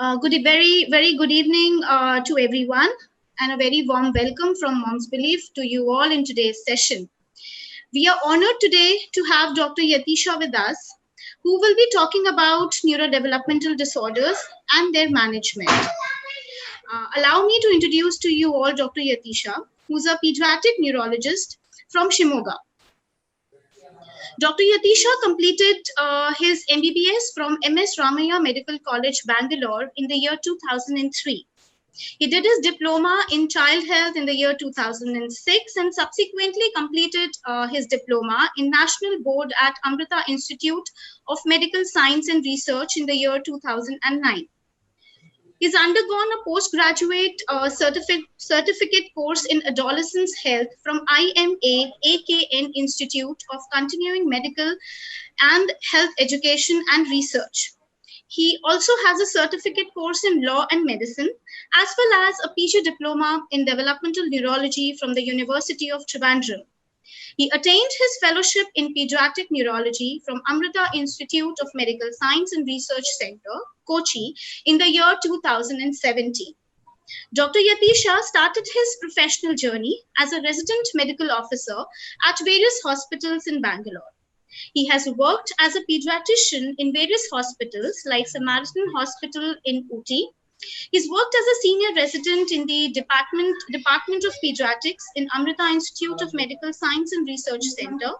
Very good evening to everyone, and a very warm welcome from Mom's Belief to you all in today's session. We are honored today to have Dr. Yatisha with us, who will be talking about neurodevelopmental disorders and their management. Allow me to introduce to you all Dr. Yatisha, who's a pediatric neurologist from Shimoga. Dr. Yatisha completed his MBBS from MS Ramaiah Medical College, Bangalore in the year 2003. He did his diploma in child health in the year 2006 and subsequently completed his diploma in National Board at Amrita Institute of Medical Science and Research in the year 2009. He's undergone a postgraduate certificate course in adolescence health from IMA AKN Institute of Continuing Medical and Health Education and Research. He also has a certificate course in law and medicine, as well as a PG diploma in developmental neurology from the University of Trivandrum. He attained his fellowship in pediatric neurology from Amrita Institute of Medical Science and Research Center, Kochi, in the year 2017. Dr. Yatisha started his professional journey as a resident medical officer at various hospitals in Bangalore. He has worked as a pediatrician in various hospitals like Samaritan Hospital in Ooty. He's worked as a senior resident in the Department of Pediatrics in Amrita Institute of Medical Science and Research Center,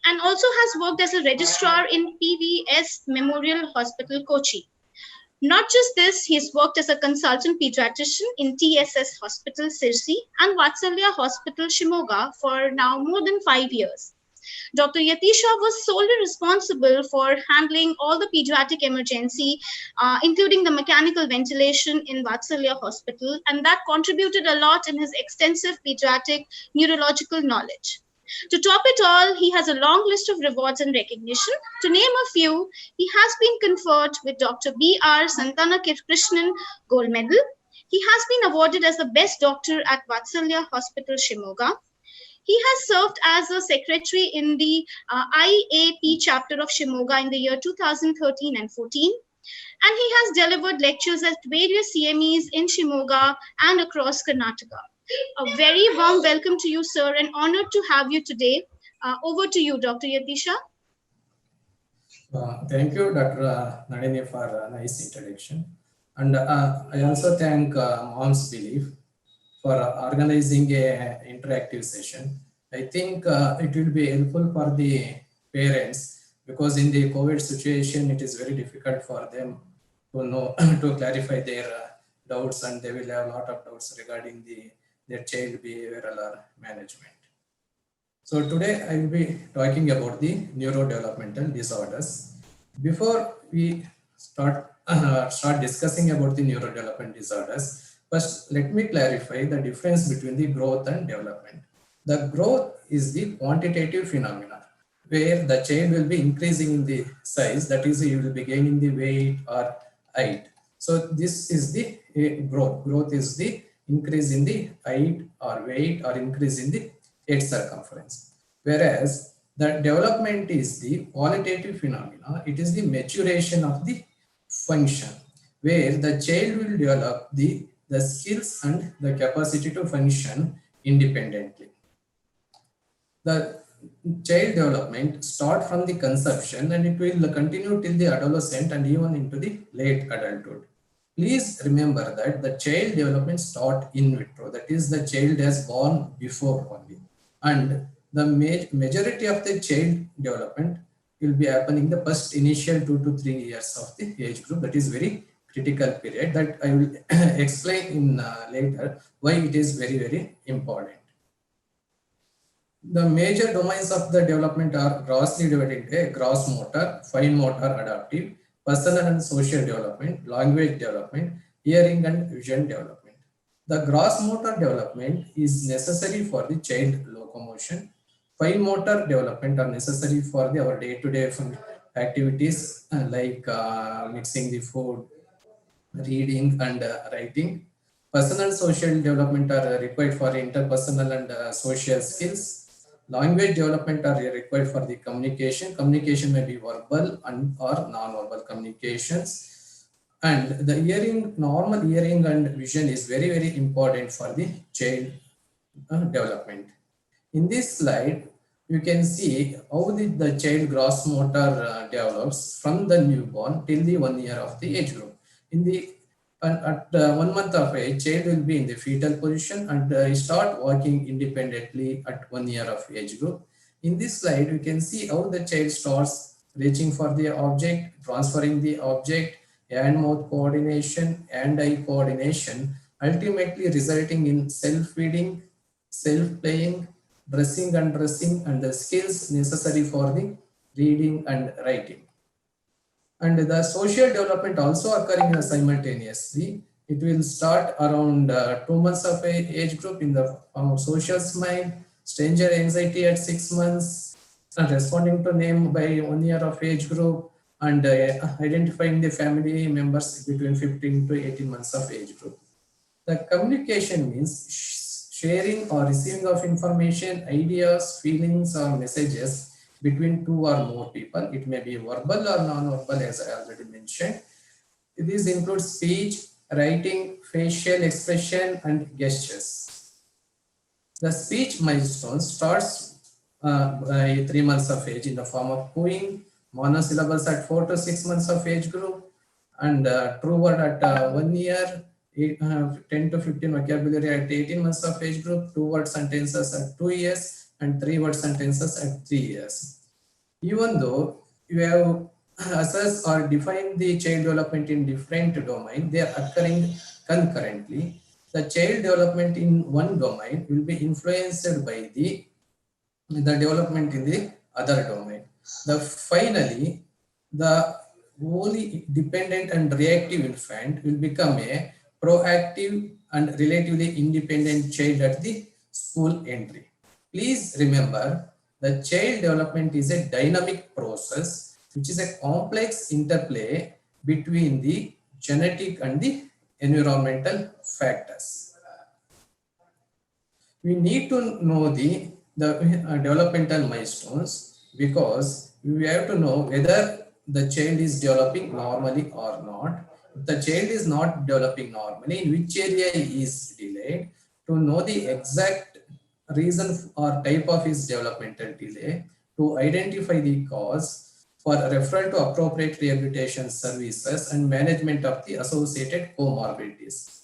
and also has worked as a registrar in PVS Memorial Hospital, Kochi. Not just this, he's worked as a consultant pediatrician in TSS Hospital, Sirsi, and Vatsalya Hospital, Shimoga for now more than 5 years. Dr. Yatisha was solely responsible for handling all the pediatric emergency, including the mechanical ventilation in Vatsalya Hospital, and that contributed a lot in his extensive pediatric neurological knowledge. To top it all, he has a long list of rewards and recognition. To name a few, he has been conferred with Dr. B.R. Santana Krishnan Gold Medal. He has been awarded as the best doctor at Vatsalya Hospital, Shimoga. He has served as a secretary in the IAP chapter of Shimoga in the year 2013 and 14. And he has delivered lectures at various CMEs in Shimoga and across Karnataka. A very warm welcome to you, sir, and honored to have you today. Over to you, Dr. Yatisha. Thank you, Dr. Nalini, for a nice introduction. And I also thank Mom's Belief for organizing a interactive session. I think it will be helpful for the parents because in the COVID situation, it is very difficult for them to know to clarify their doubts, and they will have a lot of doubts regarding their child behavioral management. So today I will be talking about the neurodevelopmental disorders. Before we start discussing about the neurodevelopmental disorders, first, let me clarify the difference between the growth and development. The growth is the quantitative phenomena where the child will be increasing in the size, that is, he will be gaining the weight or height. So this is the growth. Growth is the increase in the height or weight or increase in the head circumference. Whereas the development is the qualitative phenomena. It is the maturation of the function where the child will develop the skills and the capacity to function independently. The child development start from the conception and it will continue till the adolescent and even into the late adulthood. Please remember that the child development start in vitro, that is the child has born before only, and the majority of the child development will be happening the first initial 2 to 3 years of the age group. That is very critical period that I will explain in later why it is very, very important. The major domains of the development are grossly divided into gross motor, fine motor, adaptive, personal and social development, language development, hearing and vision development. The gross motor development is necessary for the child locomotion. Fine motor development are necessary for our day-to-day activities like mixing the food, reading and writing. Personal social development are required for interpersonal and social skills. Language development are required for the communication. Communication may be verbal and or non-verbal communications. And the hearing, normal hearing and vision is very, very important for the child development. In this slide, you can see how the child gross motor develops from the newborn till the 1 year of the age group. In the at 1 month of age, child will be in the fetal position and start walking independently at 1 year of age group. In this slide, you can see how the child starts reaching for the object, transferring the object, hand-mouth coordination, hand-eye coordination, ultimately resulting in self-feeding, self-playing, dressing, undressing, and the skills necessary for the reading and writing. And the social development also occurring simultaneously. It will start around 2 months of age group in the form of social smile, stranger anxiety at 6 months, and responding to name by 1 year of age group, and identifying the family members between 15 to 18 months of age group. The communication means sharing or receiving of information, ideas, feelings, or messages between two or more people. It may be verbal or non-verbal, as I already mentioned. These include speech, writing, facial expression, and gestures. The speech milestone starts by 3 months of age in the form of cooing, monosyllables at 4 to 6 months of age group, and true word at 1 year, 10 to 15 vocabulary at 18 months of age group, 2-word sentences at 2 years, and 3-word sentences at 3 years. Even though you have assessed or defined the child development in different domains, they are occurring concurrently. The child development in one domain will be influenced by the development in the other domain. Finally, the wholly dependent and reactive infant will become a proactive and relatively independent child at the school entry. Please remember, the child development is a dynamic process, which is a complex interplay between the genetic and the environmental factors. We need to know the developmental milestones because we have to know whether the child is developing normally or not. If the child is not developing normally, in which area he is delayed, to know the exact reason or type of his developmental delay, to identify the cause for referral to appropriate rehabilitation services and management of the associated comorbidities.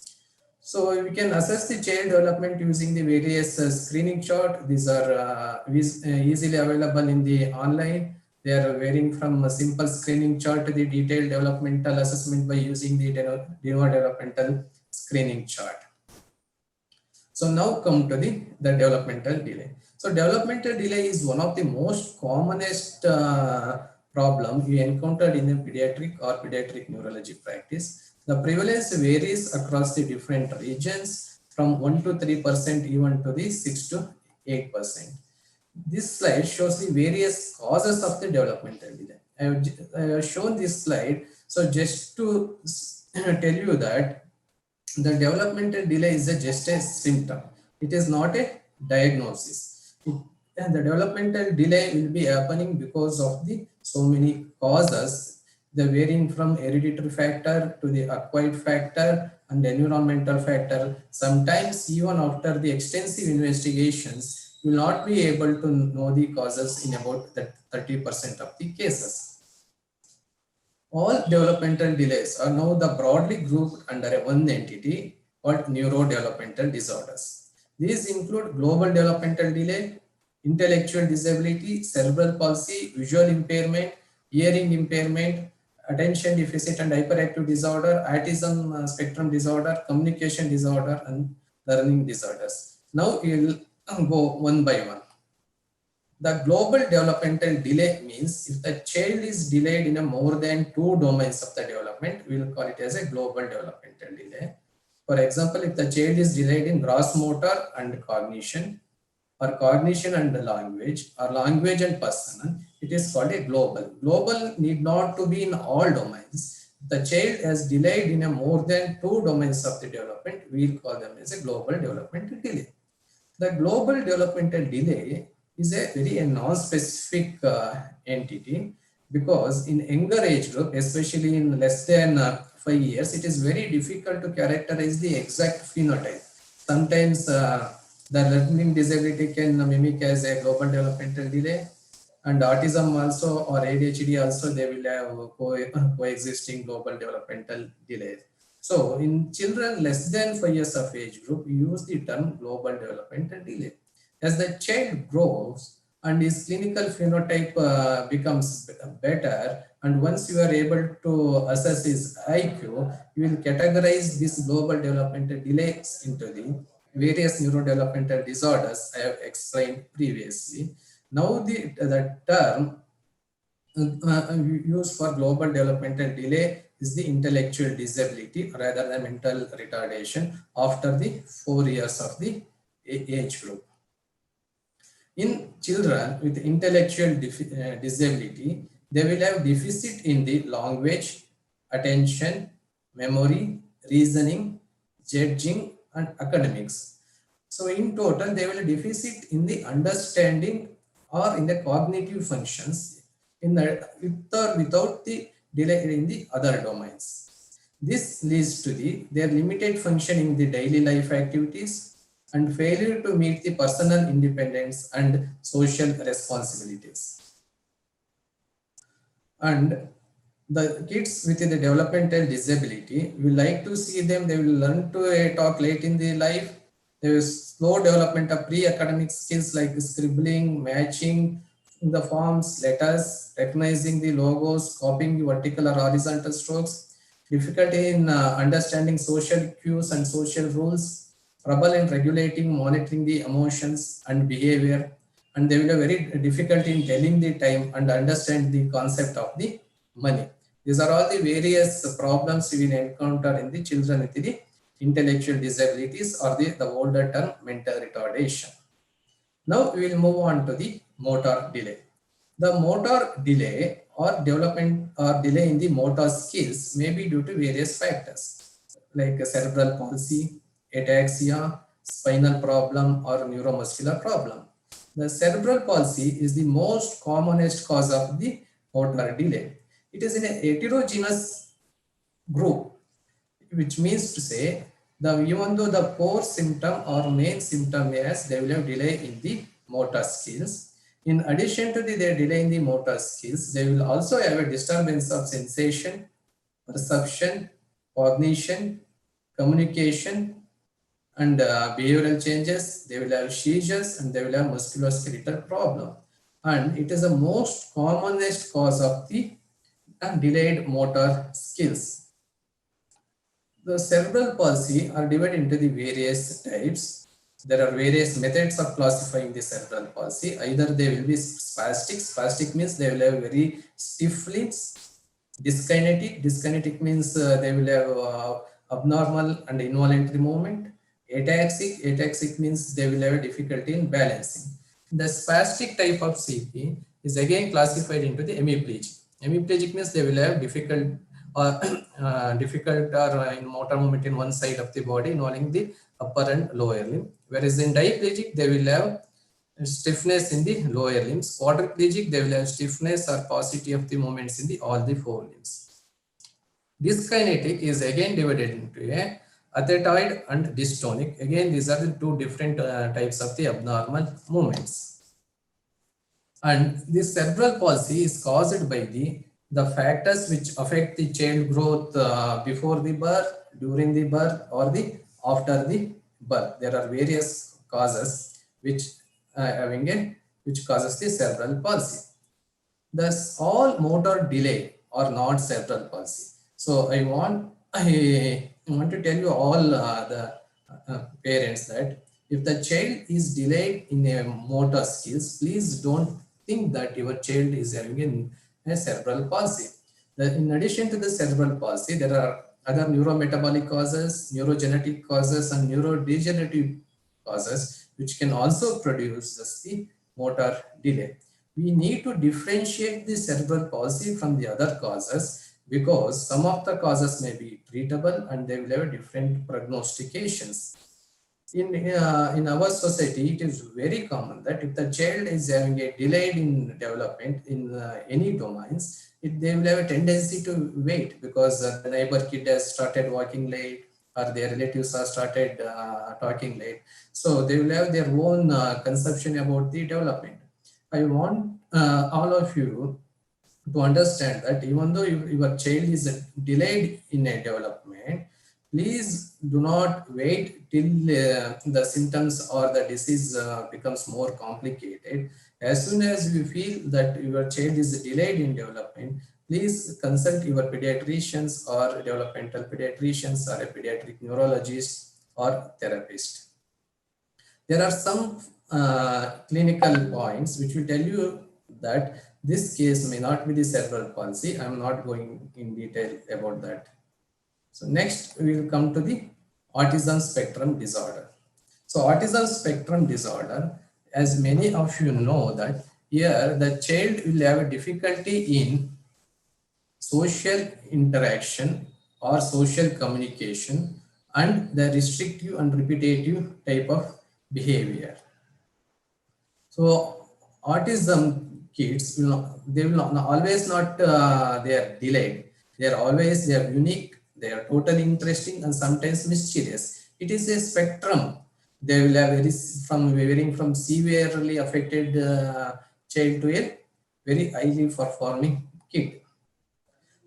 So we can assess the child development using the various screening chart. These are easily available in the online. They are varying from a simple screening chart to the detailed developmental assessment by using the de novo developmental screening chart. So now come to the developmental delay. So developmental delay is one of the most commonest problem we encountered in the pediatric neurology practice. The prevalence varies across the different regions from 1 to 3% even to the 6 to 8%. This slide shows the various causes of the developmental delay. I have shown this slide so just to tell you that the developmental delay is just a symptom. It is not a diagnosis. And the developmental delay will be happening because of the so many causes, the varying from hereditary factor to the acquired factor and environmental factor. Sometimes even after the extensive investigations, you will not be able to know the causes in about 30% of the cases. All developmental delays are now broadly grouped under one entity called neurodevelopmental disorders. These include global developmental delay, intellectual disability, cerebral palsy, visual impairment, hearing impairment, attention deficit and hyperactive disorder, autism spectrum disorder, communication disorder, and learning disorders. Now we will go one by one. The global developmental delay means if the child is delayed in more than 2 domains of the development, we will call it as a global developmental delay. For example, if the child is delayed in gross motor and cognition, or cognition and language, or language and personal, it is called a global. Global need not to be in all domains. If the child has delayed in more than 2 domains of the development, we will call them as a global developmental delay. The global developmental delay is a very non-specific entity. because in younger age group, especially in less than 5 years, it is very difficult to characterize the exact phenotype. Sometimes the learning disability can mimic as a global developmental delay, and autism also or ADHD also they will have coexisting global developmental delays. So in children less than 5 years of age group, we use the term global developmental delay. As the child grows and his clinical phenotype becomes better, and once you are able to assess his IQ, you will categorize this global developmental delays into the various neurodevelopmental disorders I have explained previously. Now the term used for global developmental delay is the intellectual disability rather than mental retardation after the 4 years of the age group. In children with intellectual disability, they will have deficit in the language, attention, memory, reasoning, judging, and academics. So in total, they will deficit in the understanding or in the cognitive functions in the with or without the delay in the other domains. This leads to their limited functioning in the daily life activities and failure to meet the personal independence and social responsibilities. And the kids with the developmental disability, we like to see them, they will learn to talk late in their life. There is slow development of pre-academic skills like scribbling, matching the forms, letters, recognizing the logos, copying the vertical or horizontal strokes, difficulty in understanding social cues and social rules, trouble in regulating, monitoring the emotions and behavior, and they will have very difficulty in telling the time and understand the concept of the money. These are all the various problems we will encounter in the children with the intellectual disabilities or the older term mental retardation. Now we will move on to the motor delay. The motor delay or development or delay in the motor skills may be due to various factors like cerebral palsy, ataxia, spinal problem, or neuromuscular problem. The cerebral palsy is the most commonest cause of the motor delay. It is in a heterogeneous group, which means to say even though the core symptom or main symptom is they will have delay in the motor skills. In addition to their delay in the motor skills, they will also have a disturbance of sensation, perception, cognition, communication, and behavioral changes. They will have seizures and they will have musculoskeletal problem. And it is the most commonest cause of the delayed motor skills. The cerebral palsy are divided into the various types. There are various methods of classifying the cerebral palsy. Either they will be spastic. Spastic means they will have very stiff limbs. Dyskinetic. Dyskinetic means they will have abnormal and involuntary movement. Ataxic. Ataxic means they will have difficulty in balancing. The spastic type of CP is again classified into the hemiplegic. Hemiplegic means they will have difficult or difficult or in motor movement in one side of the body involving the upper and lower limb. Whereas in diplegic, they will have stiffness in the lower limbs. Quadriplegic, they will have stiffness or paucity of the movements in all the four limbs. Dyskinetic is again divided into a athetoid and dystonic. Again, these are the two different types of the abnormal movements. And this cerebral palsy is caused by the factors which affect the child growth before the birth, during the birth, or the after the birth. There are various causes which which causes the cerebral palsy. Thus, all motor delay are not cerebral palsy. So I want to tell you all the parents that if the child is delayed in a motor skills, please don't think that your child is having a cerebral palsy. In addition to the cerebral palsy, there are other neurometabolic causes, neurogenetic causes, and neurodegenerative causes which can also produce the motor delay. We need to differentiate the cerebral palsy from the other causes because some of the causes may be treatable and they will have different prognostications. In our society, it is very common that if the child is having a delayed in development in any domains, they will have a tendency to wait because the neighbor kid has started walking late, or their relatives have started talking late. So they will have their own conception about the development. I want all of you to understand that even though your child is delayed in a development, please do not wait till the symptoms or the disease becomes more complicated. As soon as you feel that your child is delayed in development, please consult your pediatricians or developmental pediatricians or a pediatric neurologist or therapist. There are some clinical points which will tell you that this case may not be the cerebral palsy. I'm not going in detail about that. So next we will come to the autism spectrum disorder. So autism spectrum disorder, as many of you know, that here the child will have a difficulty in social interaction or social communication and the restrictive and repetitive type of behavior. So autism kids will not, they will not, always not they are delayed. They are always, they are unique. They are totally interesting and sometimes mysterious. It is a spectrum. They will have varying from severely affected child to a very highly performing kid.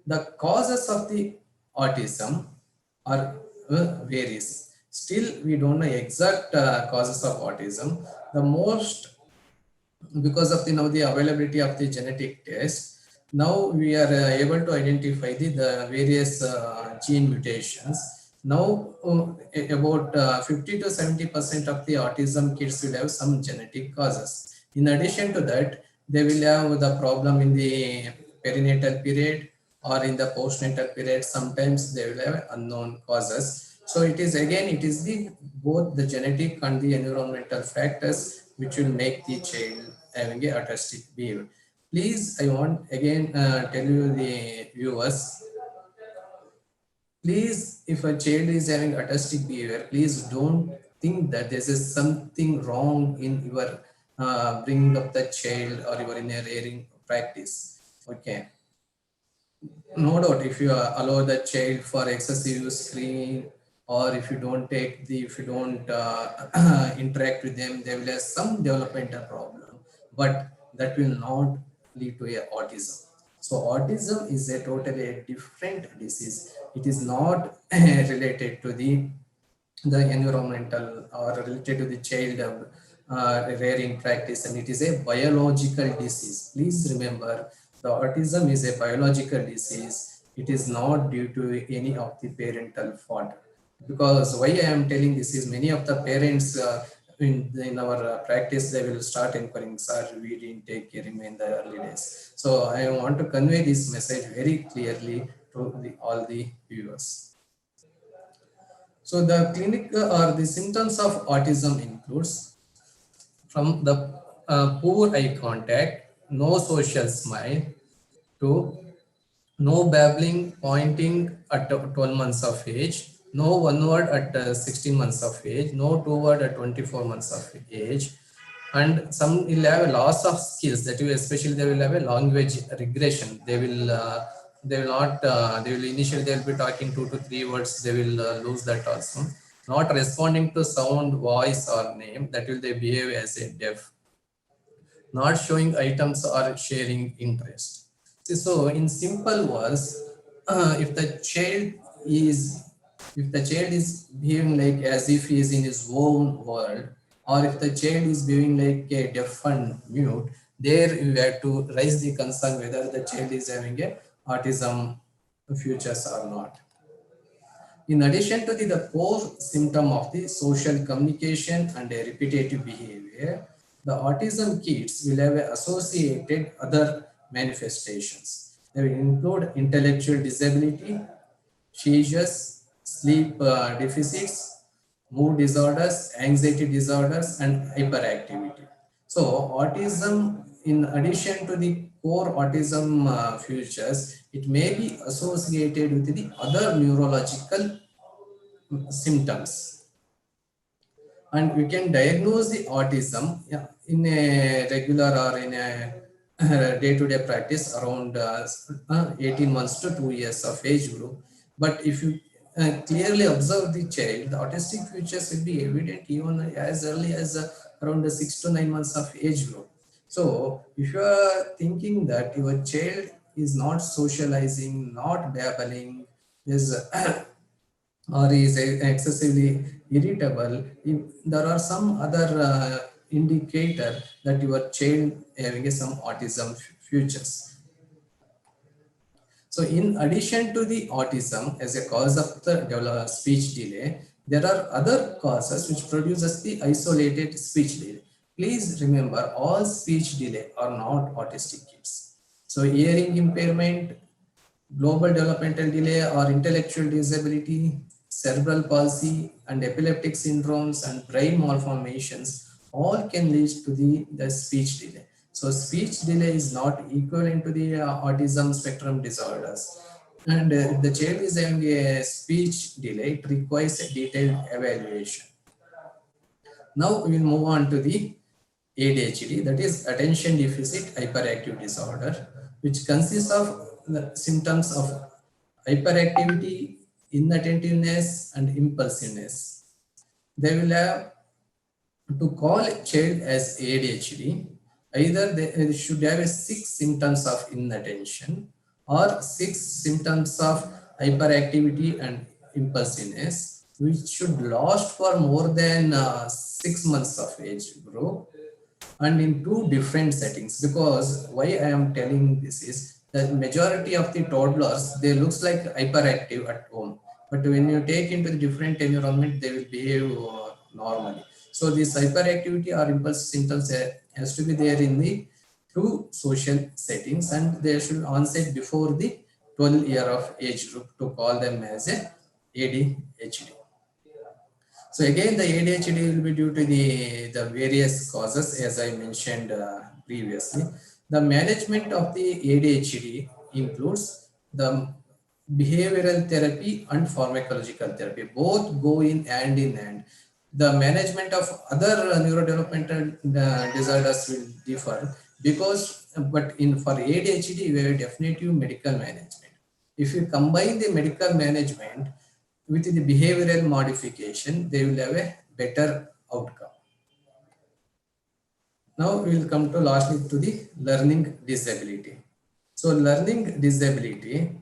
The causes of the autism are varies. Still, we don't know exact causes of autism. The most, because of the availability of the genetic test, now we are able to identify the various gene mutations. Now about 50 to 70% of the autism kids will have some genetic causes. In addition to that, they will have the problem in the perinatal period or in the postnatal period. Sometimes they will have unknown causes. So it is the both the genetic and the environmental factors which will make the child having a autistic behavior. Please, I want again tell you the viewers, please, if a child is having autistic behavior, please don't think that this is something wrong in your bringing up the child or your inner rearing practice. Okay. No doubt, if you allow the child for excessive screen, or if you don't if you don't interact with them, they will have some developmental problem, but that will not lead to a autism. So autism is a totally different disease. It is not related to the environmental or related to the child rearing practice, and it is a biological disease. Please remember, the autism is a biological disease. It is not due to any of the parental fault. Because why I am telling this is, many of the parents in our practice, they will start inquiring, sir, we didn't take care in the early days. So I want to convey this message very clearly to all the viewers. So the clinic or the symptoms of autism includes from the poor eye contact, no social smile, to no babbling, pointing at 12 months of age, no one word at 16 months of age, no two word at 24 months of age, and some will have a loss of skills, that will, especially they will have a language regression. They will not they will initially they will be talking 2 to 3 words, they will lose that also. Not responding to sound, voice or name, that will they behave as a deaf. Not showing items or sharing interest. So in simple words, if the child is behaving like as if he is in his own world, or if the child is behaving like a deaf and mute, there you have to raise the concern whether the child is having a autism futures or not. In addition to the core symptom of the social communication and a repetitive behavior, the autism kids will have associated other manifestations. They will include intellectual disability, seizures, sleep deficits, mood disorders, anxiety disorders, and hyperactivity. So autism, in addition to the core autism features, it may be associated with the other neurological symptoms. and we can diagnose the autism, yeah, in a regular or in a day-to-day practice around 18 months to 2 years of age group. But if you clearly observe the child, the autistic features will be evident even as early as around the 6 to 9 months of age group. So if you are thinking that your child is not socializing, not babbling, is or is excessively irritable, if there are some other indicator that your child having some autism features. So in addition to the autism as a cause of the speech delay, there are other causes which produces the isolated speech delay. Please remember, all speech delay are not autistic kids. So hearing impairment, global developmental delay or intellectual disability, cerebral palsy and epileptic syndromes and brain malformations all can lead to the speech delay. So speech delay is not equivalent to the autism spectrum disorders. And if the child is having a speech delay, it requires a detailed evaluation. Now we will move on to the ADHD, that is attention deficit hyperactive disorder, which consists of the symptoms of hyperactivity, inattentiveness, and impulsiveness. They will have to call a child as ADHD. Either they should have a 6 symptoms of inattention or 6 symptoms of hyperactivity and impulsiveness, which should last for more than 6 months of age group and in two different settings. Because why I am telling this is that majority of the toddlers, they looks like hyperactive at home, but when you take into the different environment, they will behave normally. So this hyperactivity or impulse symptoms has to be there in the two social settings, and they should onset before the 12 year of age group to call them as a ADHD. So again, the ADHD will be due to the various causes, as I mentioned previously. The management of the ADHD includes the behavioral therapy and pharmacological therapy. Both go in hand. The management of other neurodevelopmental disorders will differ because, but in for ADHD, we have definitive medical management. If you combine the medical management with the behavioral modification, they will have a better outcome. Now we will come to lastly to the learning disability. So learning disability,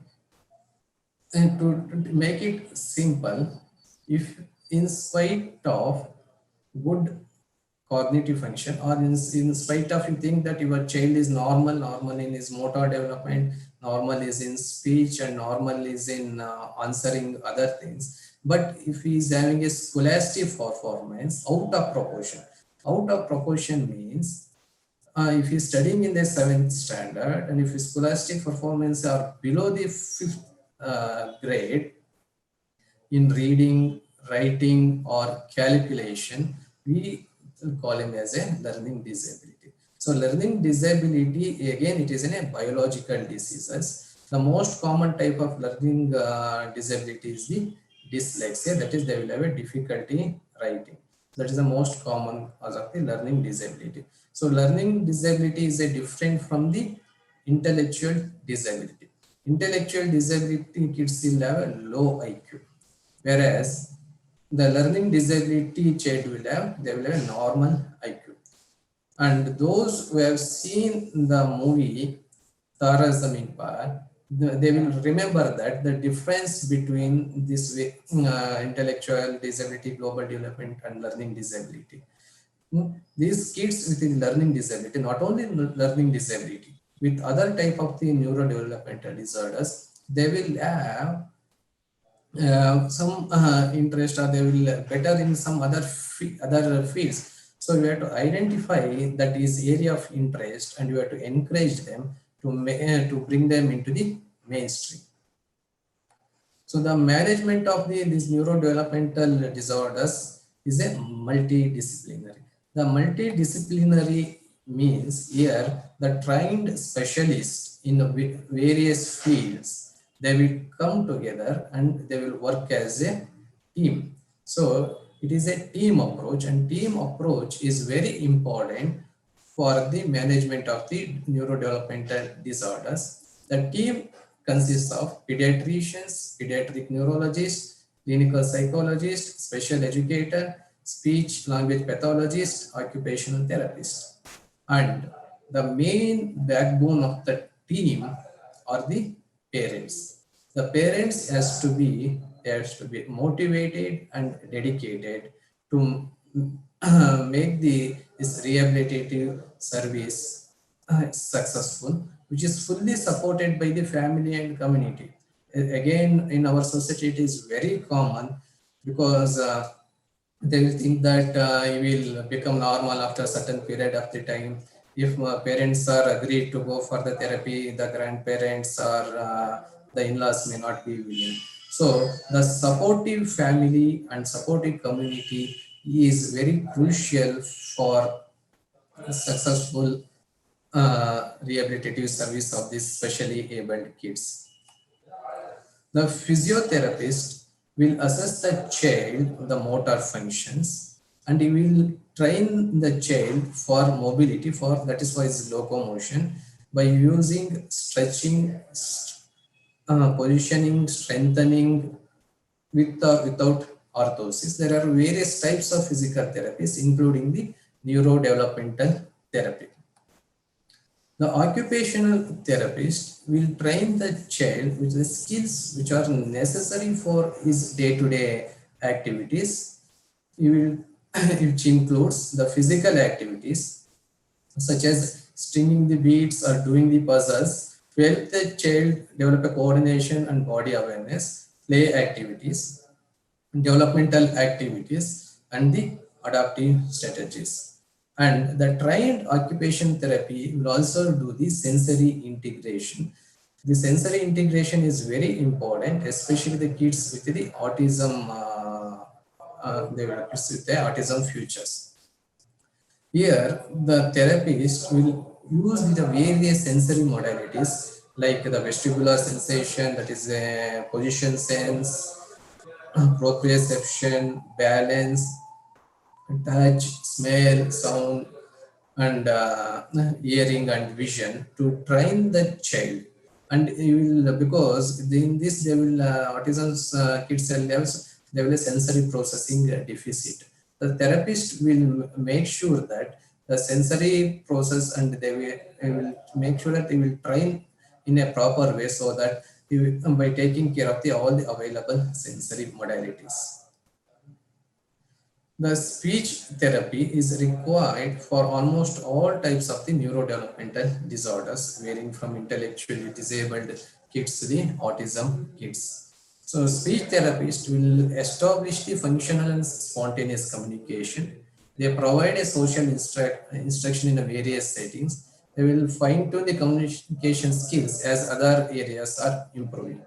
and to make it simple, if in spite of good cognitive function, or in spite of you think that your child is normal in his motor development, normal is in speech, and normal is in answering other things, but if he is having a scholastic performance out of proportion means if he is studying in the 7th standard and if his scholastic performance are below the 5th grade in reading, writing, or calculation, we call him as a learning disability. So learning disability, again, it is in a biological diseases. The most common type of learning disability is the dyslexia, that is they will have a difficulty writing. That is the most common cause of the learning disability. So learning disability is a different from the intellectual disability. Intellectual disability kids will have a low IQ, whereas the learning disability child they will have a normal IQ. And those who have seen the movie Tara Zameen Par, they will remember that the difference between this intellectual disability, global development, and learning disability. These kids with the learning disability, not only learning disability, with other type of the neurodevelopmental disorders, they will have some interest, or they will better in some other fields. So you have to identify that is area of interest, and you have to encourage them to bring them into the mainstream. So the management of these neurodevelopmental disorders is a multidisciplinary. The multidisciplinary means here the trained specialists in various fields, they will come together and they will work as a team. So it is a team approach, and team approach is very important for the management of the neurodevelopmental disorders. The team consists of pediatricians, pediatric neurologists, clinical psychologists, special educator, speech language pathologist, occupational therapist. And the main backbone of the team are the parents. The parents has to be motivated and dedicated to make this rehabilitative service successful, which is fully supported by the family and community. Again, in our society, it is very common because they will think that it will become normal after a certain period of the time. If parents are agreed to go for the therapy, the grandparents or the in-laws may not be willing. So the supportive family and supportive community is very crucial for a successful rehabilitative service of these specially abled kids. The physiotherapist will assess the child the motor functions, and he will train the child for mobility, for that is why it's locomotion, by using stretching, positioning, strengthening with or without orthosis. There are various types of physical therapies, including the neurodevelopmental therapy. The occupational therapist will train the child with the skills which are necessary for his day-to-day activities. He will, which includes the physical activities such as stringing the beads or doing the puzzles to help the child develop a coordination and body awareness, play activities, developmental activities, and the adaptive strategies. And the trained occupation therapy will also do the sensory integration. The sensory integration is very important, especially the kids with the autism, with the autism futures. Here, the therapist will use the various sensory modalities like the vestibular sensation, that is a position sense, proprioception, balance, touch, smell, sound, and hearing and vision to train the child. And you will, because in this they will autism's kids levels, they will a sensory processing deficit. The therapist will make sure that the sensory process, and they will make sure that they will train in a proper way, so that by taking care of all the available sensory modalities. The speech therapy is required for almost all types of the neurodevelopmental disorders, varying from intellectually disabled kids to the autism kids. So speech therapist will establish the functional and spontaneous communication. They provide a social instruction in various settings. They will fine tune the communication skills as other areas are improving.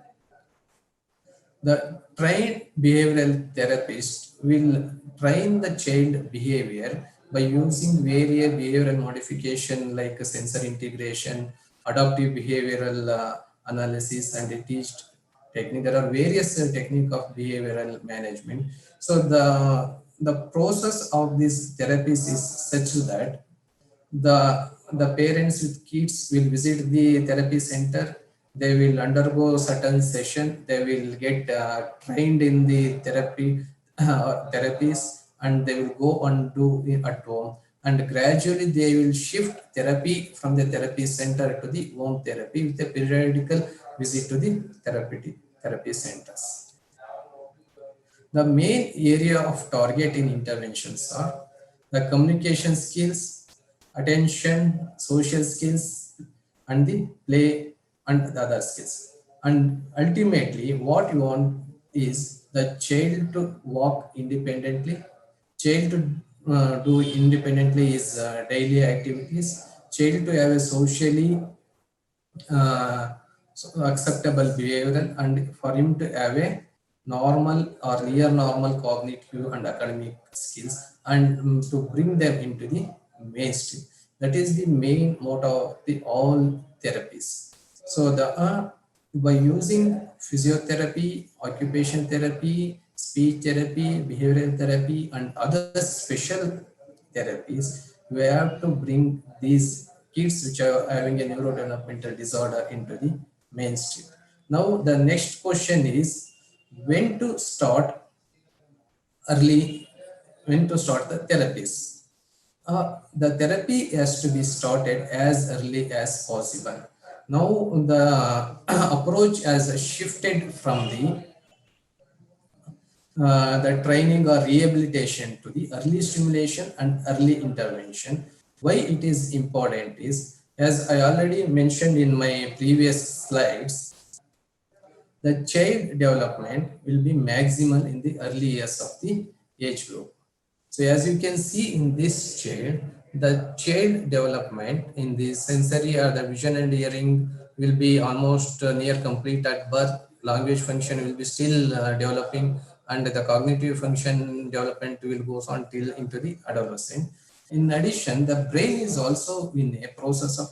The trained behavioral therapist will train the child behavior by using various behavioral modification like sensor integration, adaptive behavioral analysis, and a teach technique. There are various technique of behavioral management. So the process of these therapies is such that the parents with kids will visit the therapy center. They will undergo certain session. They will get trained in the therapies, and they will go and do it at home. And gradually they will shift therapy from the therapy center to the home therapy with a periodical visit to the therapy centers. The main area of target in interventions are the communication skills, attention, social skills, and the play and the other skills. And ultimately, what you want is the child to walk independently, child to do independently is daily activities, child to have a socially acceptable behavioral, and for him to have a normal or near normal cognitive and academic skills, and to bring them into the mainstream. That is the main motto of the all therapies. So the by using physiotherapy, occupation therapy, speech therapy, behavioral therapy, and other special therapies, we have to bring these kids which are having a neurodevelopmental disorder into the mainstream. Now, the next question is when to start early, when to start the therapies. The therapy has to be started as early as possible. Now, the approach has shifted from the training or rehabilitation to the early stimulation and early intervention. Why it is important is, as I already mentioned in my previous slides, the child development will be maximal in the early years of the age group. So as you can see in this child, the child development in the sensory or the vision and hearing will be almost near complete at birth. Language function will be still developing, and the cognitive function development will go on till into the adolescent. In addition, the brain is also in a process of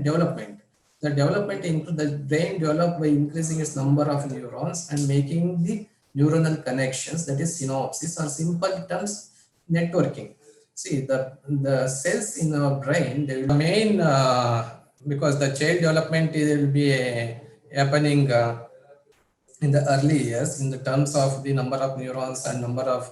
development. The development into the brain developed by increasing its number of neurons and making the neuronal connections, that is synapses, or simple terms, networking. See, the cells in our brain, they will remain because the child development will be happening in the early years in the terms of the number of neurons and number of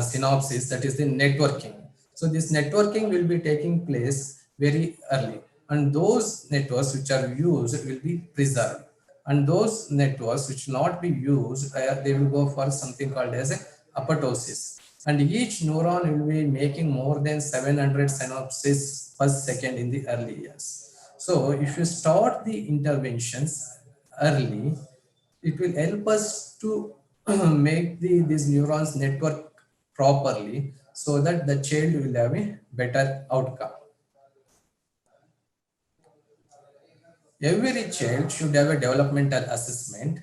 synapses, that is the networking. So this networking will be taking place very early, and those networks which are used will be preserved, and those networks which not be used, they will go for something called as a apoptosis, and each neuron will be making more than 700 synapses per second in the early years. So if you start the interventions early, it will help us to make these neurons network properly so that the child will have a better outcome. Every child should have a developmental assessment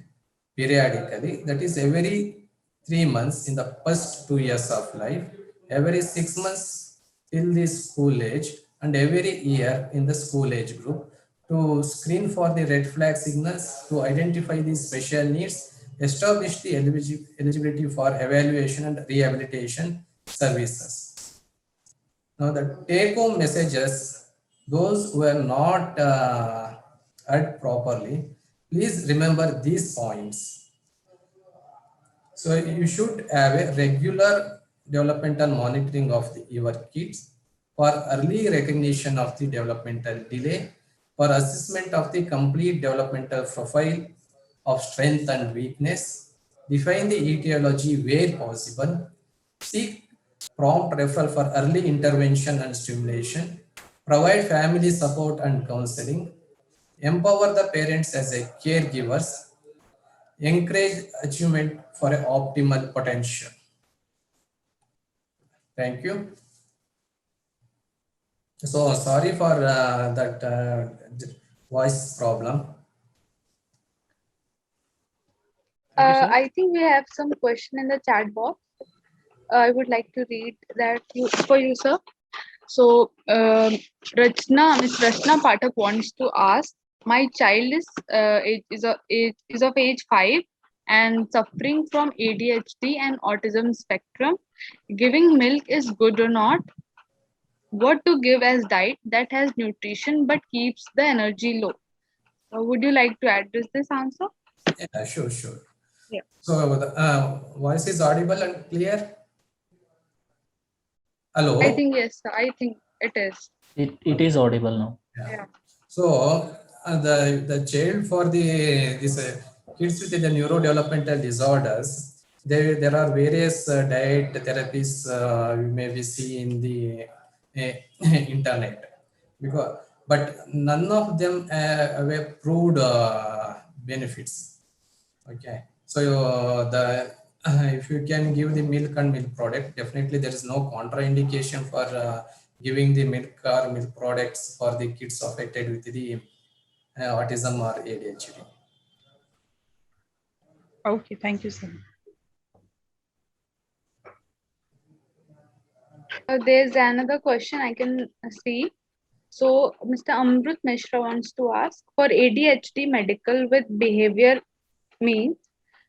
periodically, that is every 3 months in the first 2 years of life, every 6 months till the school age, and every year in the school age group, to screen for the red flag signals, to identify the special needs, establish the eligibility for evaluation and rehabilitation services. Now the take home messages, those who are not heard properly, please remember these points. So you should have a regular developmental monitoring of your kids for early recognition of the developmental delay, for assessment of the complete developmental profile of strength and weakness, define the etiology where possible, seek prompt referral for early intervention and stimulation, provide family support and counseling, empower the parents as a caregivers, encourage achievement for an optimal potential. Thank you. So sorry for that voice problem. I think we have some question in the chat box. I would like to read that for you, sir. So Ms. Rachna Pathak wants to ask, my child is of age 5 and suffering from ADHD and autism spectrum. Giving milk is good or not? What to give as diet that has nutrition but keeps the energy low? Would you like to address this answer? Yeah, sure. Yeah. So the voice is audible and clear? Hello? I think yes, I think it is. It is audible now. Yeah. So the child for these kids with the neurodevelopmental disorders, there are various diet therapies you may be see in the internet, but none of them have a proved benefits. Okay, so if you can give the milk and milk product, definitely there is no contraindication for giving the milk or milk products for the kids affected with the autism or ADHD. Okay, thank you, sir. There's another question I can see. So Mr. Amrut Mishra wants to ask, for ADHD medical with behavior means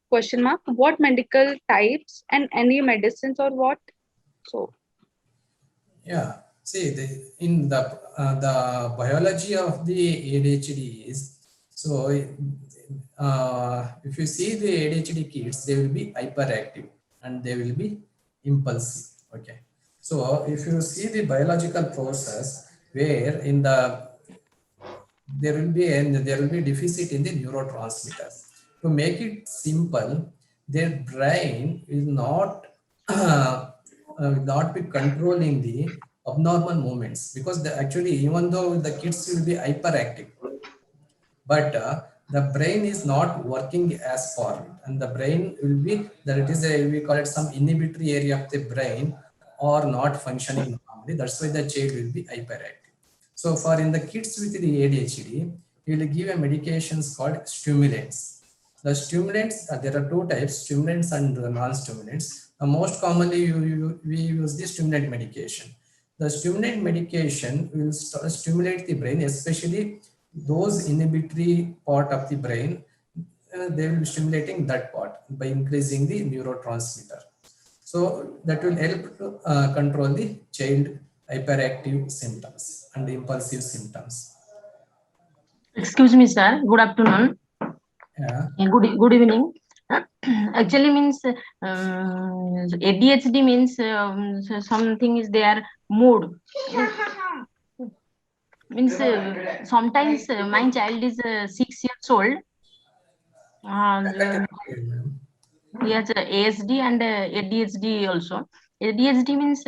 question mark, what medical types and any medicines or what? So Yeah, see, in the biology of the ADHD is, so if you see the ADHD kids, they will be hyperactive and they will be impulsive. Okay, so if you see the biological process where in the there will be deficit in the neurotransmitters. To make it simple, their brain is not will not be controlling the abnormal movements, because actually even though the kids will be hyperactive, but the brain is not working as far, and the brain will be that it is a, we call it some inhibitory area of the brain or not functioning normally. That's why the child will be hyperactive. So for in the kids with the ADHD, we will give a medications called stimulants. The stimulants, there are two types, stimulants and non-stimulants. Most commonly we use the stimulant medication. The stimulant medication will stimulate the brain, especially those inhibitory part of the brain. They will be stimulating that part by increasing the neurotransmitter. So that will help to control the child hyperactive symptoms and impulsive symptoms. Excuse me, sir. Good afternoon. Yeah. Good evening. Actually means ADHD means something is their mood. Means sometimes my child is 6 years old. He has ASD and ADHD also. ADHD means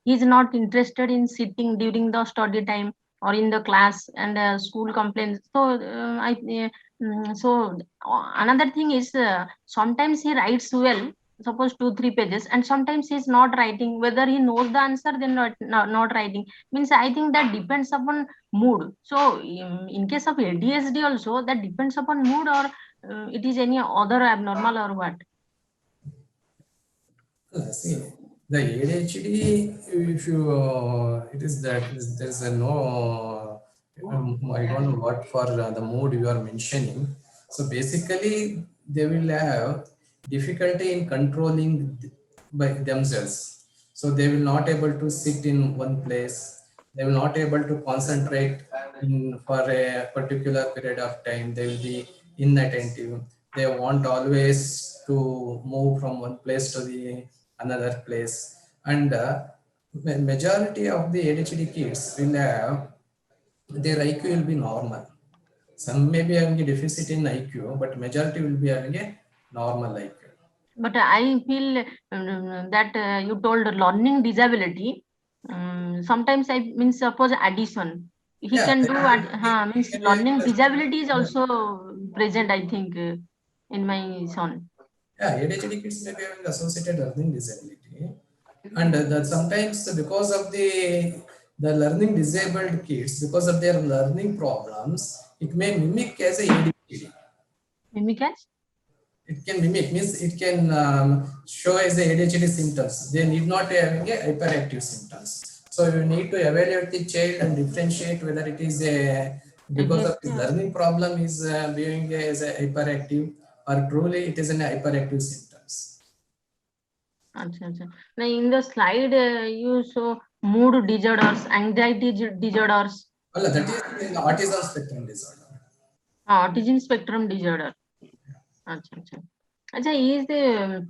he is not interested in sitting during the study time or in the class, and school complaints. So another thing is sometimes he writes well, suppose 2-3 pages, and sometimes he's not writing. Whether he knows the answer, then not writing. Means I think that depends upon mood. So in case of ADHD also, that depends upon mood, or it is any other abnormal or what? See, the ADHD, if you, it is that there is a no, I don't know what for the mood you are mentioning. So basically, they will have difficulty in controlling by themselves. So they will not able to sit in one place. They will not able to concentrate for a particular period of time. They will be inattentive. They want always to move from one place to the another place, and majority of the ADHD kids will have their IQ will be normal. Some may be having a deficit in IQ, but majority will be having a normal IQ. But I feel that you told learning disability. Sometimes I means suppose addition. He can do means learning disability is also present. I think in my son. Yeah, ADHD kids may be having associated learning disability, and that sometimes because of the learning disabled kids, because of their learning problems, it may mimic as a ADHD. Mimic as? It can mimic, means it can show as a ADHD symptoms. They need not having a hyperactive symptoms. So you need to evaluate the child and differentiate whether it is a because of his learning problem is being as a hyperactive, or truly it is an hyperactive symptoms. Now in the slide you show mood disorders, anxiety disorders. Well, that is in the autism spectrum disorder. Autism spectrum disorder. Is the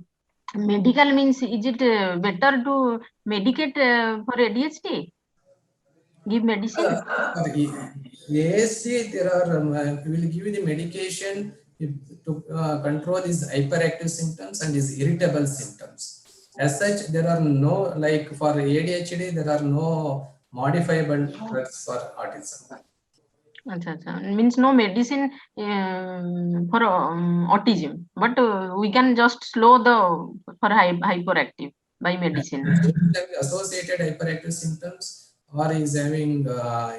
medical means, is it better to medicate for ADHD? Give medicine? For ASD, there are, we will give you the medication to control his hyperactive symptoms and his irritable symptoms. As such, there are no, like for ADHD, there are no modifiable drugs for autism. Means no medicine for autism, but we can just slow the for hyperactive by medicine. Associated hyperactive symptoms, or is having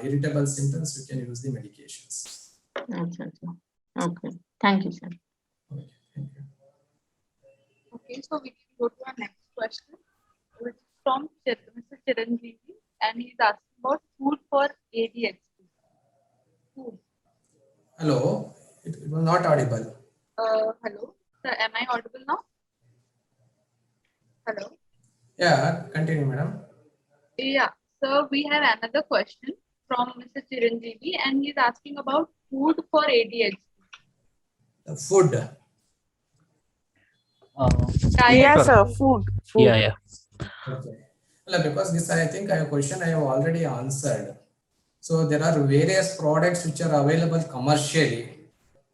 irritable symptoms, we can use the medications. Okay, thank you, sir. Okay, thank you. okay, so we can go to our next question, which is from Mr. Chiranjeevi, and he's asking about food for ADHD. Food. Hello, it was not audible. Hello. Sir, am I audible now? Hello. Yeah, continue, madam. Yeah. So we have another question from Mr. Chiranjeevi, and he's asking about food for ADHD. Food. Diet. Yes, sir. Food. Yeah, yeah. Okay. Well, because this I think a question I have already answered. So there are various products which are available commercially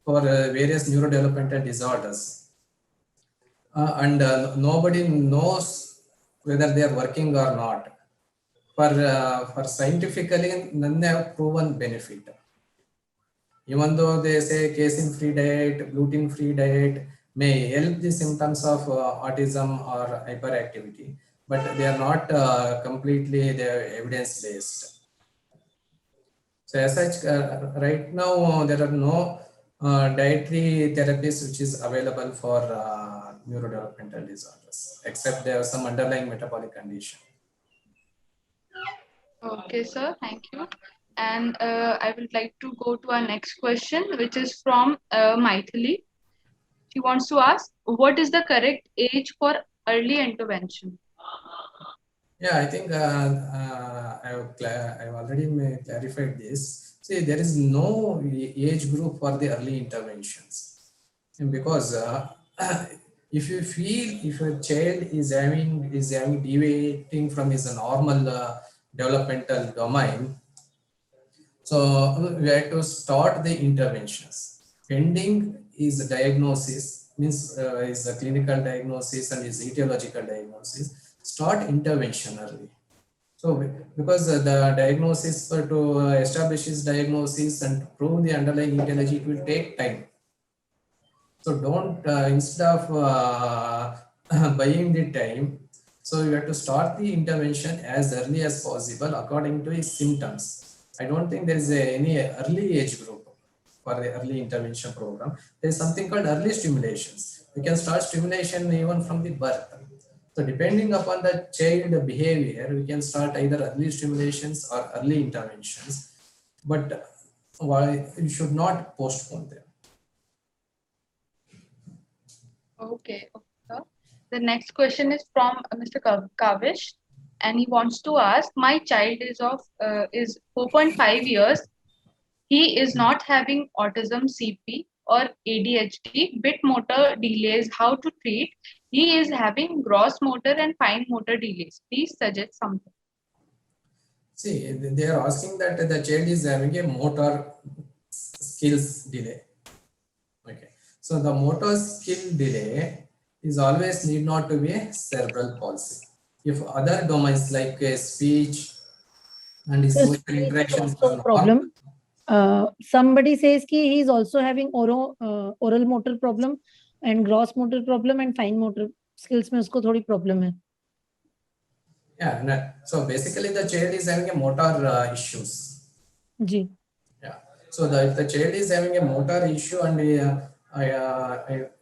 for various neurodevelopmental disorders, and nobody knows whether they are working or not. For scientifically, none have proven benefit. Even though they say casein-free diet, gluten-free diet may help the symptoms of autism or hyperactivity, but they are not completely evidence-based. So as such, right now there are no dietary therapies which is available for neurodevelopmental disorders, except there are some underlying metabolic condition. Okay, sir. Thank you. And I would like to go to our next question, which is from Maithili. She wants to ask, what is the correct age for early intervention? Yeah, I think I've already clarified this. See, there is no age group for the early interventions, and because if you feel if your child is having deviating from his normal developmental domain, so we have to start the interventions. Pending is diagnosis, means is a clinical diagnosis and is etiological diagnosis. Start intervention early. So because the diagnosis to establish his diagnosis and to prove the underlying etiology, it will take time. So don't instead of buying the time, so you have to start the intervention as early as possible according to his symptoms. I don't think there is any early age group for the early intervention program. There is something called early stimulations. We can start stimulation even from the birth. So depending upon the child behavior, we can start either early stimulations or early interventions, but why you should not postpone them. Okay. Sir. The next question is from Mr. Kavish, and he wants to ask, my child is 4.5 years. He is not having autism, CP, or ADHD, bit motor delays, how to treat. He is having gross motor and fine motor delays. Please suggest something. See, they are asking that the child is having a motor skills delay. Okay. So the motor skill delay is always need not to be a cerebral palsy. If other domains like speech and his social interactions are not problem. Somebody says कि he is also having oral motor problem and gross motor problem and fine motor skills में उसको थोड़ी problem है. Yeah, no. So basically the child is having a motor issues. Ji. Yeah. So if the child is having a motor issue and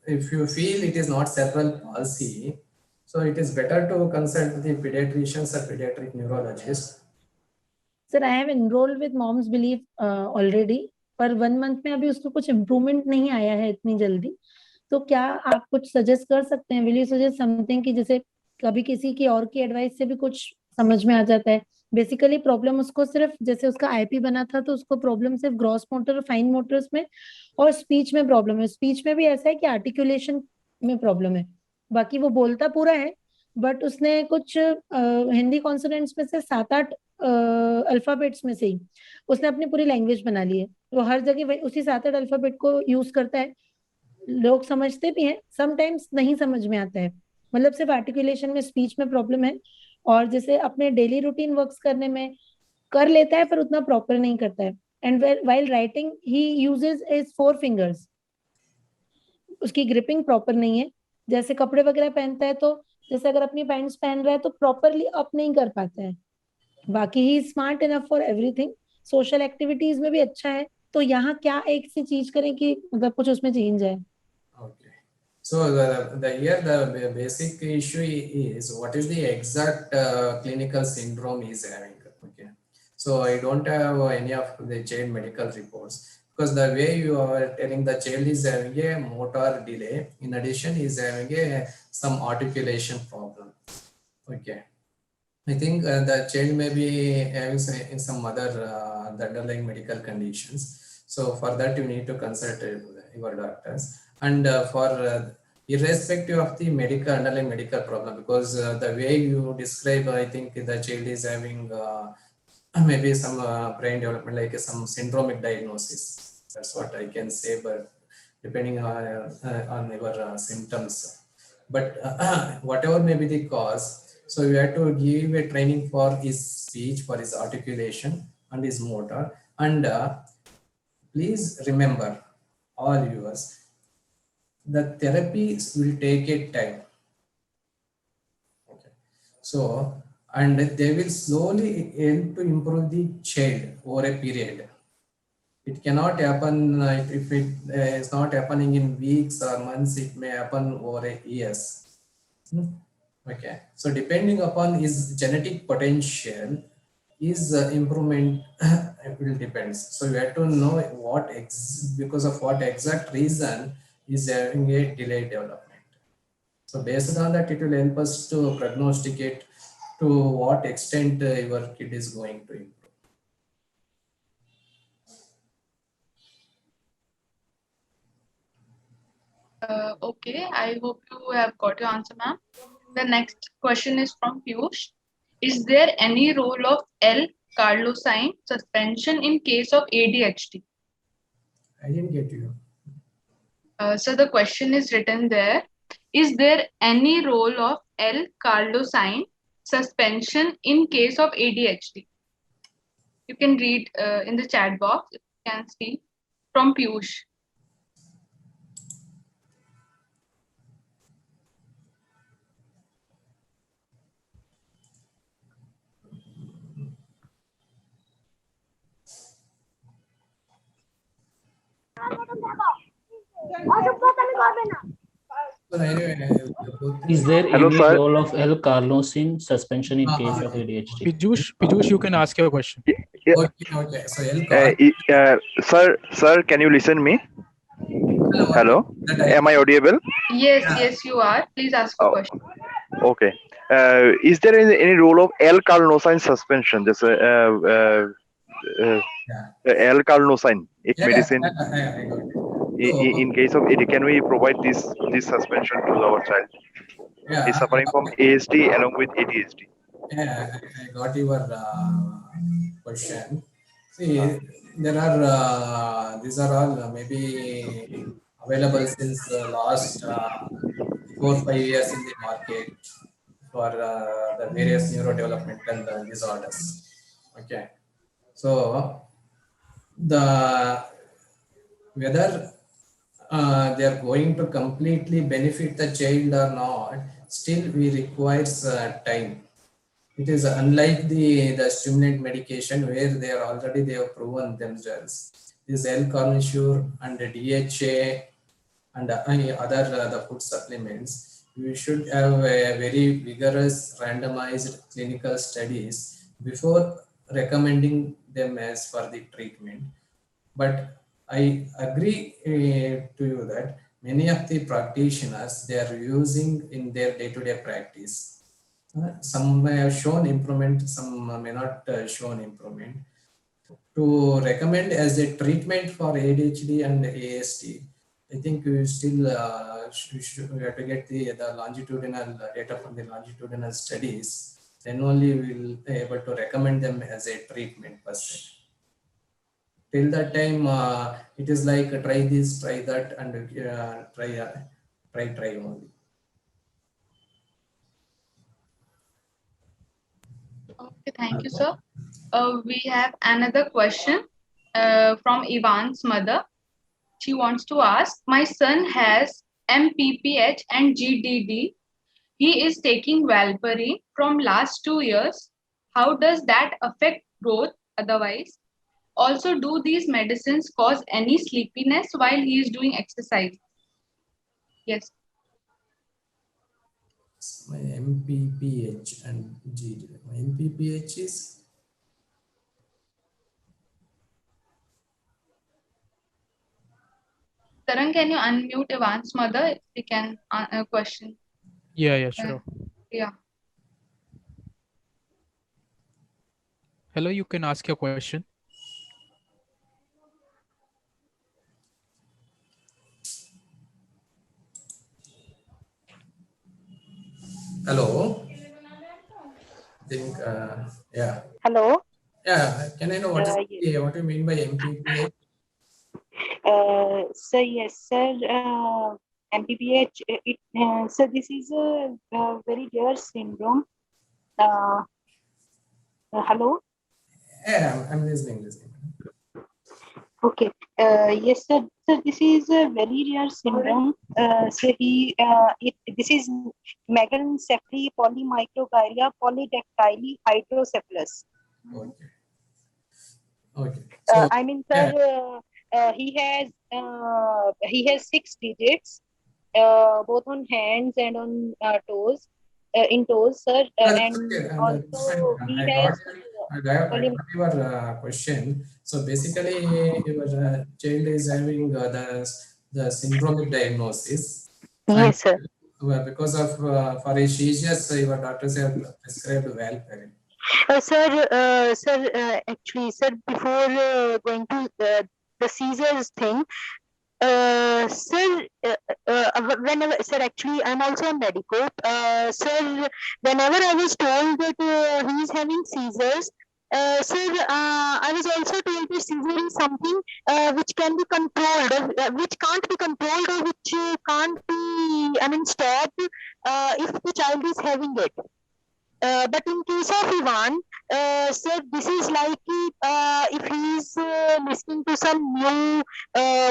if you feel it is not cerebral palsy, so it is better to consult the pediatricians or pediatric neurologists. Sir, I have enrolled with Mom's Belief already, पर 1 month में अभी उसको कुछ improvement नहीं आया है इतनी जल्दी. तो क्या आप कुछ suggest कर सकते हैं? Will you suggest something कि जैसे कभी किसी की और की advice से भी कुछ समझ में आ जाता है? Basically problem उसको सिर्फ जैसे उसका IP बना था तो उसको problem सिर्फ gross motor और fine motors में और speech में problem है. Speech में भी ऐसा है कि articulation में problem है. बाकी वो बोलता पूरा है, but उसने कुछ हिंदी consonants में से 7-8 अल्फाबेट्स में से ही उसने अपनी पूरी लैंग्वेज बना ली है. वो हर जगह उसी 7-8 अल्फाबेट को यूज करता है. लोग समझते भी हैं, समटाइम्स नहीं समझ में आता है. मतलब सिर्फ आर्टिकुलेशन में, स्पीच में प्रॉब्लम है. और जैसे अपने डेली रूटीन वर्क्स करने में कर लेता है पर उतना प्रॉपर नहीं करता है. And while writing he uses his 4 fingers. उसकी ग्रिपिंग प्रॉपर नहीं है. जैसे कपड़े वगैरह पहनता है तो जैसे अगर अपनी पैंट्स पहन रहा है तो प्रॉपरली अप नहीं कर पाता है. बाकी ही smart enough for everything. Social activities में भी अच्छा है. तो यहाँ क्या एक सी चीज करें कि मतलब कुछ उसमें चेंज है? Okay. So the basic issue is what is the exact clinical syndrome he is having. Okay. So I don't have any of the child medical reports. because the way you are telling the child is having a motor delay, in addition is having some articulation problem. Okay. I think the child may be having some other the underlying medical conditions. So for that, you need to consult your doctors. And for irrespective of the underlying medical problem, because the way you describe, I think the child is having maybe some brain development, like some syndromic diagnosis. That's what I can say, but depending on your symptoms. But whatever may be the cause, so you have to give a training for his speech, for his articulation and his motor. And please remember, all viewers, the therapy will take a time. Okay. So, and they will slowly help to improve the child over a period. It cannot happen if it is not happening in weeks or months, it may happen over years. Okay, so depending upon his genetic potential, his improvement will depends. So you have to know what because of what exact reason is having a delayed development. So based on that, it will help us to prognosticate to what extent your kid is going to improve. Okay, I hope you have got your answer, ma'am. The next question is from Piyush. Is there any role of L-carnosine suspension in case of ADHD? I didn't get you. So the question is written there. Is there any role of L-carnosine suspension in case of ADHD? You can read in the chat box, if you can see, from Piyush. So anyway, Is there Hello, any sir. role of L-carnosine suspension in case of ADHD? Piyush, you can ask your question. Yeah. Okay. So Sir, can you listen me? Hello. Am I audible? Yes, you are. Please ask a question. Okay. Is there any role of L-carnosine suspension? Just L-carnosine, medicine. I got it. In case of AD, can we provide this suspension to our child? He's suffering from ASD along with ADHD. Yeah, I got your question. See, there are these are all maybe available since last 4-5 years in the market for the various neurodevelopmental disorders. Okay, so the whether they are going to completely benefit the child or not, still we requires time. It is unlike the stimulant medication where they have proven themselves. This L-carnitine and the DHA and other the food supplements, we should have a very vigorous randomized clinical studies before recommending them as for the treatment. But I agree to you that many of the practitioners, they are using in their day-to-day practice. Some may have shown improvement, some may not shown improvement. To recommend as a treatment for ADHD and ASD, I think we still we have to get the longitudinal data from the longitudinal studies. Then only we will be able to recommend them as a treatment per se. Till that time, it is like try this, try that, and try only. Okay, thank you, sir. We have another question from Ivan's mother. She wants to ask, my son has MPPH and GDD. He is taking Valparin from last 2 years. How does that affect growth otherwise? Also, do these medicines cause any sleepiness while he is doing exercise? Yes. My MPPH and GD. My MPPH is Tarang, can you unmute Ivan's mother? We can question. Yeah, sure. Yeah. Hello, you can ask your question. Hello. Think, yeah. Hello. Yeah. Can I know what is Yes. what do you mean by MPPH? So yes, sir. MPPH. So this is a very rare syndrome. Hello. Yeah, I'm listening. Okay. Yes, sir. So this is a very rare syndrome. This is megalencephaly polymicrogyria polydactyly hydrocephalus. Okay. So I mean, sir, he has 6 digits, both on hands and on toes, in toes, sir, and also he has. I got your question. So basically, your child is having the syndromic diagnosis. Yes, sir. Because of for his seizures, your doctors have prescribed Valparin. Sir, actually, sir, before going to the seizures thing, sir, whenever, sir, actually, I'm also a medico. Sir, whenever I was told that he is having seizures, sir, I was also told that seizure is something which can be controlled, or which can't be controlled, or which can't be, I mean, stopped if the child is having it. But in case of Ivan, sir, this is like if he's listening to some new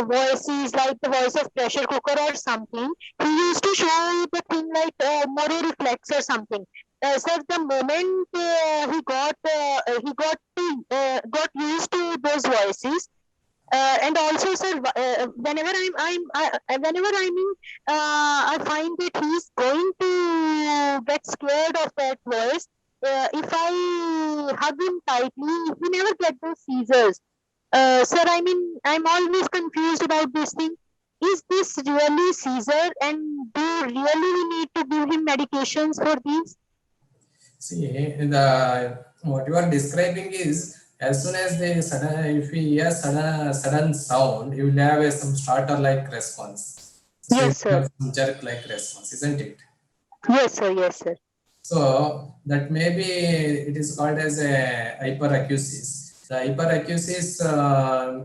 voices, like the voice of pressure cooker or something, he used to show the thing like motor reflex or something. Sir, the moment got used to those voices, and also, sir, whenever I find that he's going to get scared of that voice. If I hug him tightly, he never get those seizures. Sir, I mean, I'm always confused about this thing. Is this really seizure, and do really we need to give him medications for these? See, what you are describing is, as soon as if he hears sudden sound, you will have some starter-like response. So yes, sir. Some jerk-like response, isn't it? Yes, sir. Yes, sir. So that maybe it is called as a hyperacusis. The hyperacusis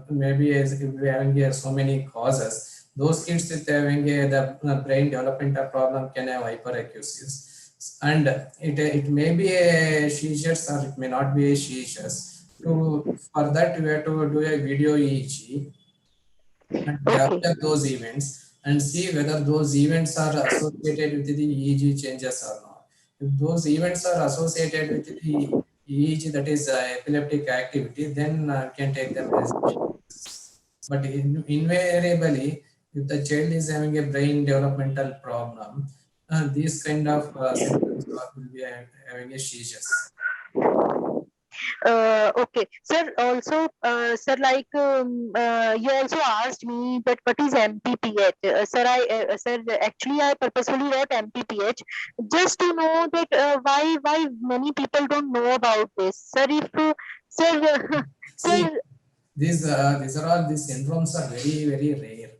maybe is having so many causes. Those kids with having the brain developmental problem can have hyperacusis. And it may be a seizures or it may not be a seizures. For that, we have to do a video EEG and capture those events and see whether those events are associated with the EEG changes or not. If those events are associated with the EEG, that is epileptic activity, then can take them as seizures. But invariably, if the child is having a brain developmental problem, these kind of symptoms will be having a seizures. Okay, sir. Also, sir, like you also asked me that what is MPPH, sir. Actually, I purposefully wrote MPPH just to know that why many people don't know about this, sir. If sir, See, these syndromes are very rare.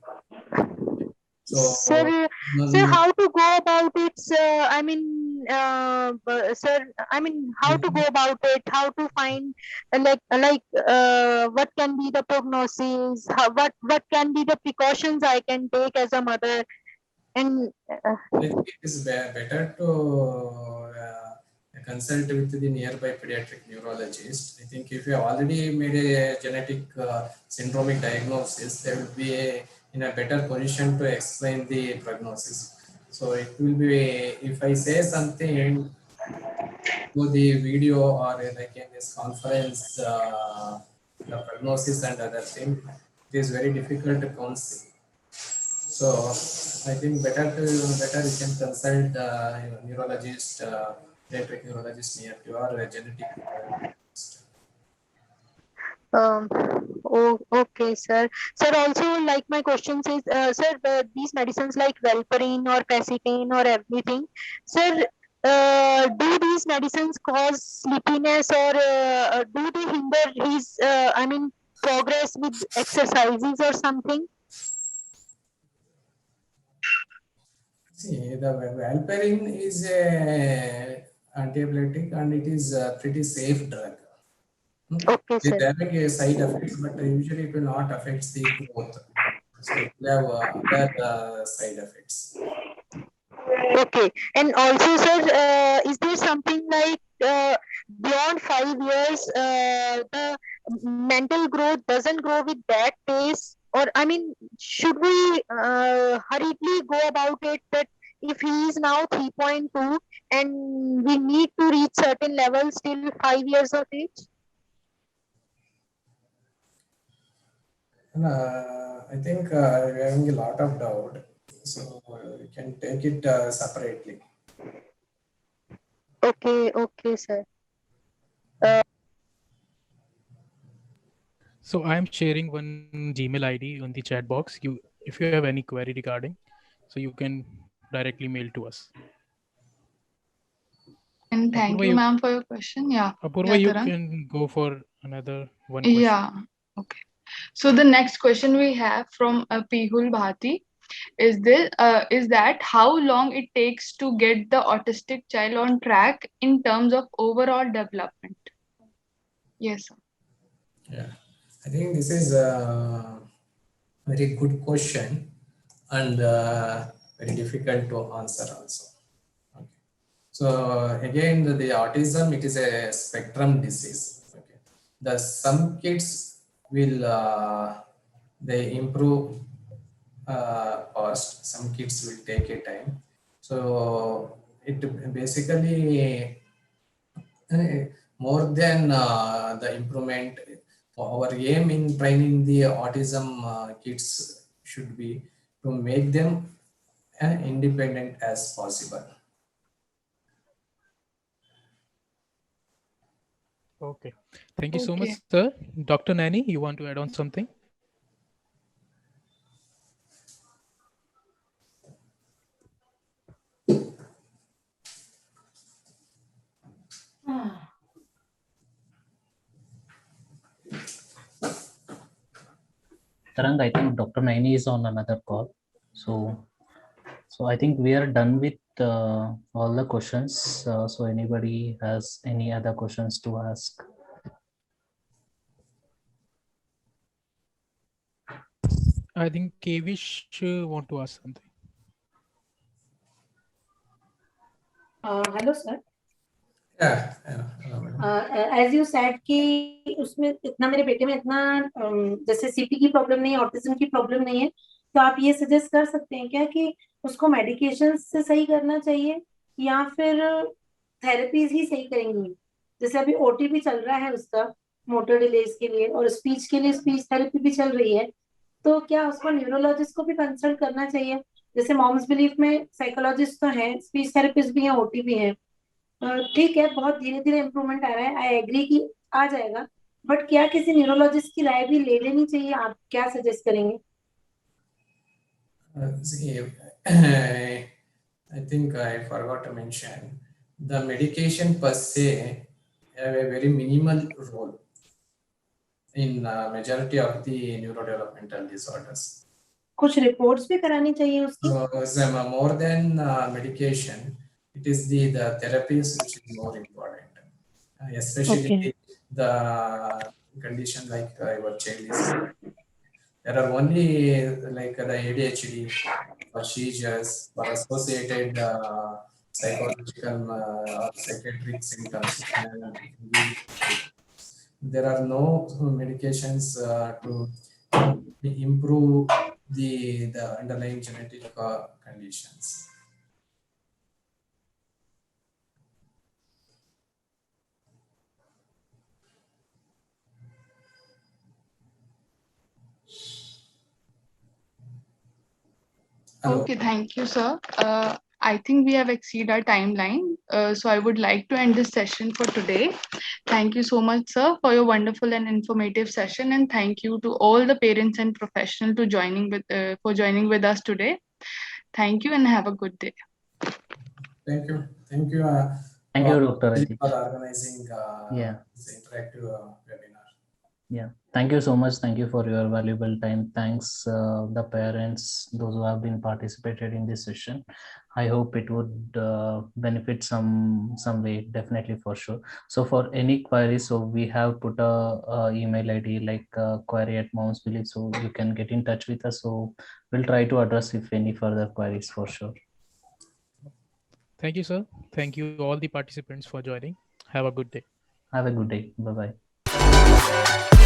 So, sir, how to go about it? I mean, sir, I mean, how to go about it? How to find what can be the prognosis? What can be the precautions I can take as a mother? And I think it is better to consult with the nearby pediatric neurologist. I think if you have already made a genetic syndromic diagnosis, they will be in a better position to explain the prognosis. So it will be, if I say something to the video or like in this conference, the prognosis and other thing, it is very difficult to counsel. So I think better you can consult neurologist, pediatric neurologist near to or a genetic neurologist. Oh, okay, sir. Sir, also like my question says, sir, these medicines like Valparin or Pacitine or everything, sir, do these medicines cause sleepiness or do they hinder his, I mean, progress with exercises or something? See, the Valparin is a antiepileptic and it is a pretty safe drug. Okay, It's sir. having a side effects, but usually it will not affect the growth. So it will have other side effects. Okay, and also, sir, is there something like beyond 5 years, the mental growth doesn't grow with that pace? Or, I mean, should we hurriedly go about it that if he is now 3.2 and we need to reach certain levels till 5 years of age? I think we're having a lot of doubt, so we can take it separately. Okay, sir. So I'm sharing one Gmail ID on the chat box. If you have any query regarding, so you can directly mail to us. And thank Apurva, you, ma'am, for your question. Yeah. Apurva, you Tarang? can go for another one question. Yeah. Okay. So the next question we have from Pihul Bhati is that how long it takes to get the autistic child on track in terms of overall development? Yes, sir. Yeah, I think this is a very good question and very difficult to answer also. Okay. So again, the autism, it is a spectrum disease. Okay. Some kids will they improve fast. Some kids will take a time. So it basically more than the improvement. Our aim in training the autism kids should be to make them independent as possible. Okay. Thank you so much, sir. Dr. Nani, you want to add on something? Tarang, I think Dr. Naini is on another call. So I think we are done with all the questions. So anybody has any other questions to ask? I think Kavish want to ask something. Hello, sir. Yeah. As you said कि उसमें इतना मेरे बेटे में इतना जैसे CP की problem नहीं है, ऑटिज्म की प्रॉब्लम नहीं है, तो आप ये सजेस्ट कर सकते हैं क्या कि उसको मेडिकेशन से सही करना चाहिए या फिर थेरेपीज ही सही करेंगी? जैसे अभी ओटी भी चल रहा है उसका मोटर डिलेज के लिए और स्पीच के लिए स्पीच थेरेपी भी चल रही है, तो क्या उसको न्यूरोलॉजिस्ट को भी कंसल्ट करना चाहिए? जैसे मॉम्स बिलीफ में साइकोलॉजिस्ट तो हैं, स्पीच थेरेपिस्ट भी हैं, ओटी भी हैं, ठीक है, बहुत धीरे धीरे इम्प्रूवमेंट आ रहा है, आई एग्री कि आ जाएगा, बट क्या किसी न्यूरोलॉजिस्ट की राय भी ले लेनी चाहिए? आप क्या सजेस्ट करेंगे? I think I forgot to mention the medication per se have a very minimal role in majority of the neurodevelopmental disorders. कुछ रिपोर्ट्स भी करानी चाहिए उसकी? So, more than medication, it is the therapies which is more important, especially the condition like your child is. There are only like the ADHD or seizures or associated psychological or psychiatric symptoms. There are no medications to improve the underlying genetic conditions. Okay, thank you, sir. I think we have exceeded our timeline. So I would like to end this session for today. Thank you so much, sir, for your wonderful and informative session. And thank you to all the parents and professionals for joining with us today. Thank you and have a good day. Thank you. Thank you. Thank you, Dr. For Ratish. organizing this interactive webinar. Yeah, thank you so much. Thank you for your valuable time. Thanks the parents, those who have been participated in this session. I hope it would benefit some way, definitely for sure. So for any queries, so we have put a email ID like query@momsbelief, so you can get in touch with us. So we'll try to address if any further queries for sure. Thank you, sir. Thank you all the participants for joining. Have a good day. Have a good day. Bye-bye.